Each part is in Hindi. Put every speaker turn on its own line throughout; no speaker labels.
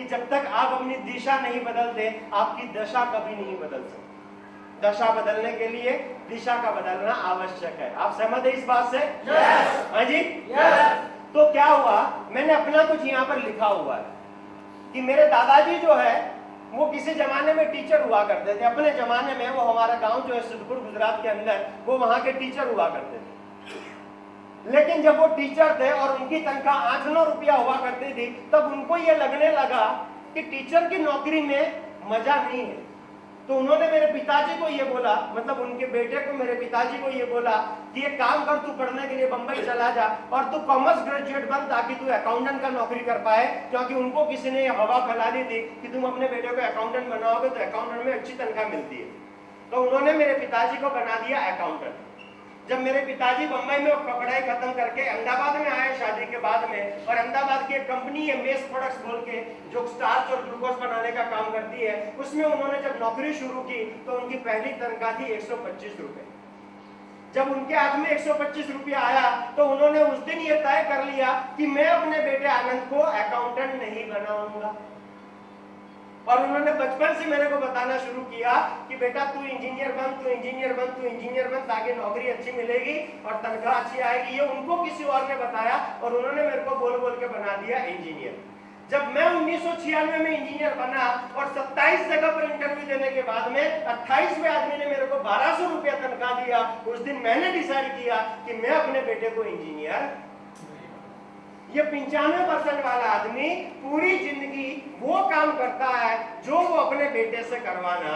जब तक आप अपनी दिशा नहीं बदलते आपकी दशा कभी नहीं बदल सकती। दशा बदलने के लिए दिशा का बदलना आवश्यक है। आप सहमत है इस बात से?
यस।
हाँ जी,
यस।
तो क्या हुआ, मैंने अपना कुछ यहाँ पर लिखा हुआ है कि मेरे दादाजी जो है वो किसी जमाने में टीचर हुआ करते थे। अपने जमाने में वो हमारा गांव जो है सिद्धपुर गुजरात के अंदर, वो वहां के टीचर हुआ करते थे। लेकिन जब वो टीचर थे और उनकी तनख्वाह 8-9 रुपया हुआ करती थी, तब उनको ये लगने लगा कि टीचर की नौकरी में मजा नहीं है। तो उन्होंने मेरे पिताजी को ये बोला, मतलब उनके बेटे को, मेरे पिताजी को ये बोला कि ये काम कर, तू पढ़ने के लिए बंबई चला जा और तू कॉमर्स ग्रेजुएट बन ताकि तू अकाउंटेंट का नौकरी कर पाए। क्योंकि उनको किसी ने हवा फैला दी थी कि तुम अपने बेटे को अकाउंटेंट बनाओगे तो अकाउंटेंट में अच्छी तनख्वाह मिलती है। तो उन्होंने मेरे पिताजी को बना दिया अकाउंटेंट। जब मेरे पिताजी बंबई में पढ़ाई खत्म करके अहमदाबाद में आए शादी के बाद में, और अहमदाबाद की एक कंपनी है मेस प्रोडक्ट्स बोल के, जो स्टार्च और ग्लूकोज बनाने का काम करती है, उसमें उन्होंने जब नौकरी शुरू की तो उनकी पहली तनख्वाह थी 125 रुपए। जब उनके हाथ में 125 रुपया आया तो उन्होंने उस दिन ये तय कर लिया कि मैं अपने बेटे आनंद को अकाउंटेंट नहीं बनाऊंगा। और उन्होंने बचपन से मेरे को बताना शुरू किया कि बेटा तू इंजीनियर बन, तू इंजीनियर बन, तू इंजीनियर बन, ताकि नौकरी अच्छी मिलेगी और तनख्वाह अच्छी आएगी। ये उनको किसी और ने बताया और उन्होंने मेरे को बोल बोल के बना दिया इंजीनियर। जब मैं 1996 में इंजीनियर बना और 27 जगह पर इंटरव्यू देने के बाद में 28वें आदमी ने मेरे को 1200 रुपया तनख्वाह दिया, उस दिन मैंने डिसाइड किया कि मैं अपने बेटे को इंजीनियर। ये 95% वाला आदमी पूरी जिंदगी वो काम करता है जो वो अपने बेटे से करवाना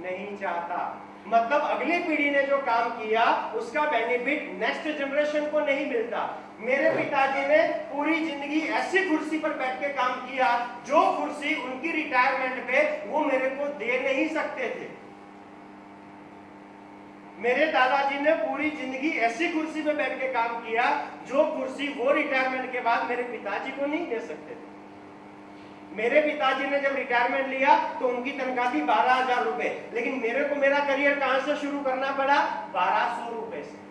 नहीं चाहता। मतलब अगली पीढ़ी ने जो काम किया उसका बेनिफिट नेक्स्ट जनरेशन को नहीं मिलता। मेरे पिताजी ने पूरी जिंदगी ऐसी कुर्सी पर बैठ के काम किया जो कुर्सी उनकी रिटायरमेंट पे वो मेरे को दे नहीं सकते थे। मेरे दादाजी ने पूरी जिंदगी ऐसी कुर्सी पे बैठ के काम किया जो कुर्सी वो रिटायरमेंट के बाद मेरे पिताजी को नहीं दे सकते थे। मेरे पिताजी ने जब रिटायरमेंट लिया तो उनकी तनख्वाह थी 12,000 रुपए, लेकिन मेरे को मेरा करियर कहां से शुरू करना पड़ा? 1200 रुपए से।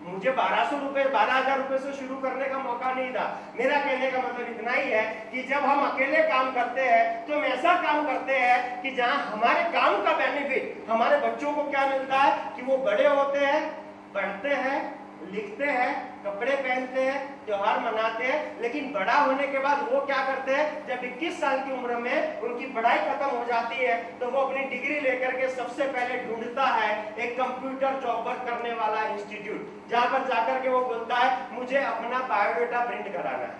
मुझे 12,000 रुपए से शुरू करने का मौका नहीं था। मेरा कहने का मतलब इतना ही है कि जब हम अकेले काम करते हैं तो हम ऐसा काम करते हैं कि जहां हमारे काम का बेनिफिट हमारे बच्चों को क्या मिलता है कि वो बड़े होते हैं, पढ़ते हैं, लिखते हैं, कपड़े पहनते हैं, त्योहार मनाते हैं, लेकिन बड़ा होने के बाद वो क्या करते हैं, जब 21 साल की उम्र में उनकी पढ़ाई खत्म हो जाती है तो वो अपनी डिग्री लेकर के सबसे पहले ढूंढता है एक कंप्यूटर जॉब वर्क करने वाला इंस्टीट्यूट, जहां पर जाकर के वो बोलता है मुझे अपना बायोडाटा प्रिंट कराना है।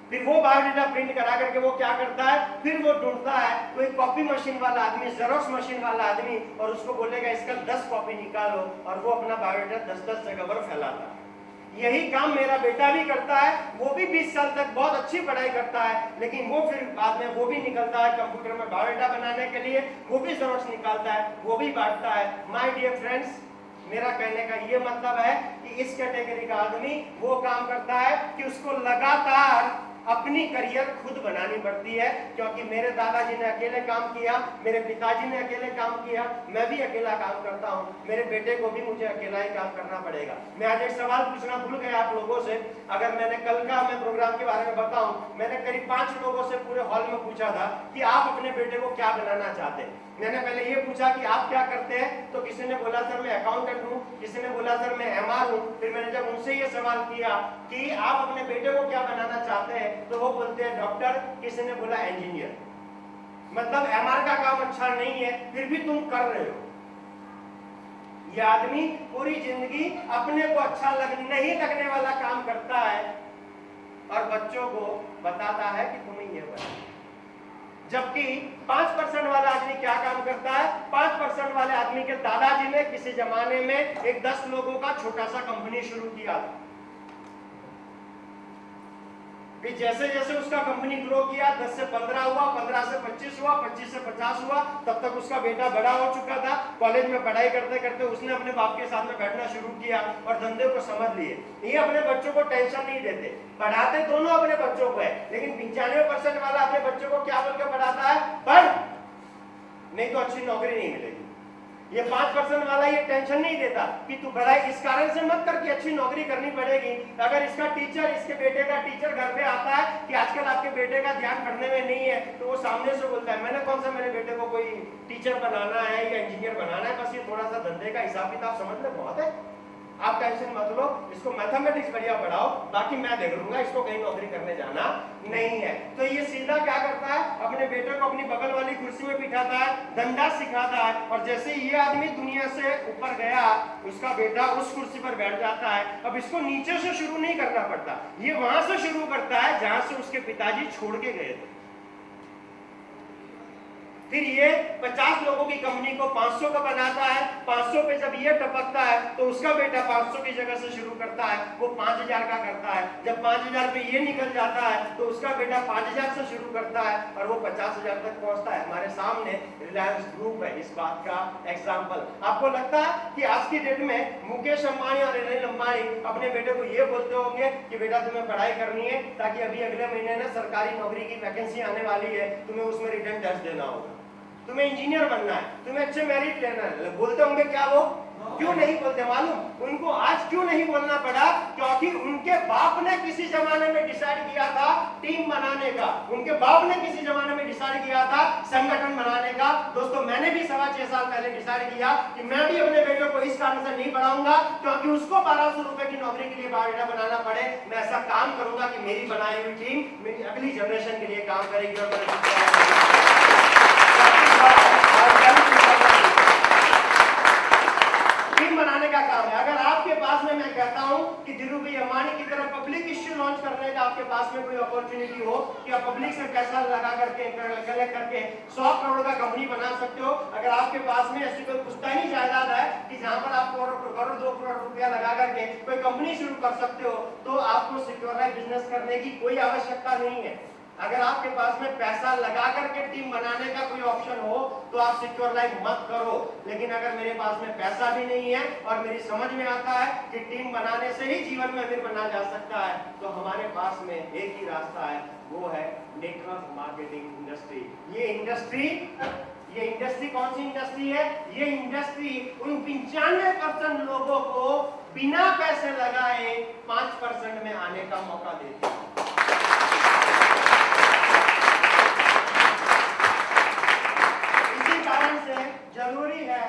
फिर वो बायोडाटा प्रिंट करा करके वो क्या करता है, फिर वो ढूंढता है कोई कॉपी मशीन वाला आदमी, जेरोक्स मशीन वाला आदमी, और उसको बोलेगा इसका 10 कॉपी निकालो, और वो अपना बायोडाटा 10-10 जगह पर फैलाता है। यही काम मेरा बेटा भी करता है। वो भी 20 साल तक बहुत अच्छी पढ़ाई करता है, लेकिन वो फिर बाद में वो भी निकलता है कंप्यूटर में बायोडाटा बनाने के लिए, वो भी जेरोक्स निकालता है, वो भी बांटता है। माय डियर फ्रेंड्स, मेरा कहने का ये मतलब है कि इस कैटेगरी का आदमी वो काम करता है कि उसको लगातार अपनी करियर खुद बनानी पड़ती है, क्योंकि मेरे दादाजी ने अकेले काम किया, मेरे पिताजी ने अकेले काम किया, मैं भी अकेला काम करता हूँ, मेरे बेटे को भी मुझे अकेला ही काम करना पड़ेगा। मैं आज एक सवाल पूछना भूल गया आप लोगों से। अगर मैंने कल का मैं प्रोग्राम के बारे में बताऊं, मैंने करीब 5 लोगों से पूरे हॉल में पूछा था कि आप अपने बेटे को क्या बनाना चाहते हैं। मैंने पहले ये पूछा कि आप क्या करते हैं, तो किसी ने बोला सर मैं अकाउंटेंट हूँ, किसी ने बोला सर मैं एमआर हूँ। फिर मैंने जब उनसे ये सवाल किया कि आप अपने बेटे को क्या बनाना चाहते हैं, तो वो बोलते हैं डॉक्टर, किसी ने बोला इंजीनियर। मतलब एमआर का काम अच्छा नहीं है फिर भी तुम कर रहे हो। ये आदमी पूरी जिंदगी अपने को अच्छा नहीं लगने वाला काम करता है और बच्चों को बताता है कि तुम्हें ये बना। जबकि 5% वाला आदमी क्या काम करता है? 5% वाले आदमी के दादाजी ने किसी जमाने में एक 10 लोगों का छोटा सा कंपनी शुरू किया था। फिर जैसे जैसे उसका कंपनी ग्रो किया, 10 से 15 हुआ, 15 से 25 हुआ, 25 से 50 हुआ, तब तक उसका बेटा बड़ा हो चुका था। कॉलेज में पढ़ाई करते करते उसने अपने बाप के साथ में बैठना शुरू किया और धंधे को समझ लिए। ये अपने बच्चों को टेंशन नहीं देते, पढ़ाते दोनों अपने बच्चों को है, लेकिन 95% वाला अपने बच्चों को क्या बोल के पढ़ाता है? पढ़, नहीं तो अच्छी नौकरी नहीं मिलेगी। ये 5% वाला ये टेंशन नहीं देता कि तू पढ़ाई इस कारण से मत कर कि अच्छी नौकरी करनी पड़ेगी। अगर इसका टीचर, इसके बेटे का टीचर घर पे आता है कि आजकल आपके बेटे का ध्यान पढ़ने में नहीं है तो वो सामने से बोलता है मैंने कौन सा मेरे बेटे को कोई टीचर बनाना है या इंजीनियर बनाना है, बस ये थोड़ा सा धंधे का हिसाब किताब समझ ले बहुत है, आप टेंशन मत लो, इसको मैथमेटिक्स बढ़िया पढ़ाओ, बाकी मैं देख लूंगा, इसको कहीं नौकरी करने जाना नहीं है। तो ये सीधा क्या करता है, अपने बेटे को अपनी बगल वाली कुर्सी में बिठाता है, धंधा सिखाता है, और जैसे ये आदमी दुनिया से ऊपर गया उसका बेटा उस कुर्सी पर बैठ जाता है। अब इसको नीचे से शुरू नहीं करना पड़ता, ये वहां से शुरू करता है जहां से उसके पिताजी छोड़ के गए थे। फिर ये 50 लोगों की कंपनी को 500 का बनाता है, 500 पे जब ये टपकता है तो उसका बेटा 500 की जगह से शुरू करता है, वो 5000 का करता है। जब 5000 पे ये निकल जाता है तो उसका बेटा 5000 से शुरू करता है और वो 50000 तक पहुंचता है। हमारे सामने रिलायंस ग्रुप है इस बात का एग्जाम्पल। आपको लगता है कि आज की डेट में मुकेश अंबानी और अनिल अंबानी अपने बेटे को ये बोलते होंगे कि बेटा तुम्हें पढ़ाई करनी है ताकि अभी अगले महीने ना सरकारी नौकरी की वैकेंसी आने वाली है, तुम्हें उसमें रिटर्न टेस्ट देना होगा, तुम्हें इंजीनियर बनना है, तुम्हें अच्छे मेरिट लेना है, बोलते होंगे क्या वो? क्यों नहीं बोलते मालूम? उनको आज क्यों नहीं बोलना पड़ा? क्योंकि उनके बाप ने किसी जमाने में डिसाइड किया था टीम बनाने का, उनके बाप ने किसी जमाने में डिसाइड किया था संगठन बनाने का। दोस्तों मैंने भी 6.25 साल पहले डिसाइड किया कि मैं भी अपने बेटे को इस कारण से नहीं पढ़ाऊंगा क्योंकि उसको 1200 रुपए की नौकरी के लिए बायोडाटा बनाना पड़े। मैं ऐसा काम करूंगा कि मेरी बनाई हुई टीम मेरी अगली जनरेशन के लिए काम करेगी और टीम बनाने का काम है। अगर आपके पास में मैं कहता हूं कि धीरूभाई अंबानी की तरह पब्लिक इश्यू लॉन्च करने का आपके पास में कोई अपॉर्चुनिटी हो कि आप पब्लिक से पैसा लगा करके कलेक्ट करके 100 करोड़ का कंपनी बना सकते हो, अगर आपके पास में ऐसी कोई पुश्तैनी जायदाद है कि जहां पर आप करोड़ 2 करोड़ रुपया लगा करके कोई कंपनी शुरू कर सकते हो, तो आपको सिक्योर लाइफ बिजनेस करने की कोई आवश्यकता नहीं है। अगर आपके पास में पैसा लगा करके टीम बनाने का कोई ऑप्शन हो तो आप सिक्योर लाइफ मत करो। लेकिन अगर मेरे पास में पैसा भी नहीं है और मेरी समझ में आता है कि टीम बनाने से ही जीवन में अमीर बना जा सकता है, तो हमारे पास में एक ही रास्ता है, वो है नेटवर्क मार्केटिंग इंडस्ट्री। ये इंडस्ट्री कौन सी इंडस्ट्री है? ये इंडस्ट्री उन 95% लोगों को बिना पैसे लगाए 5% में आने का मौका देती है। इसी कारण से जरूरी है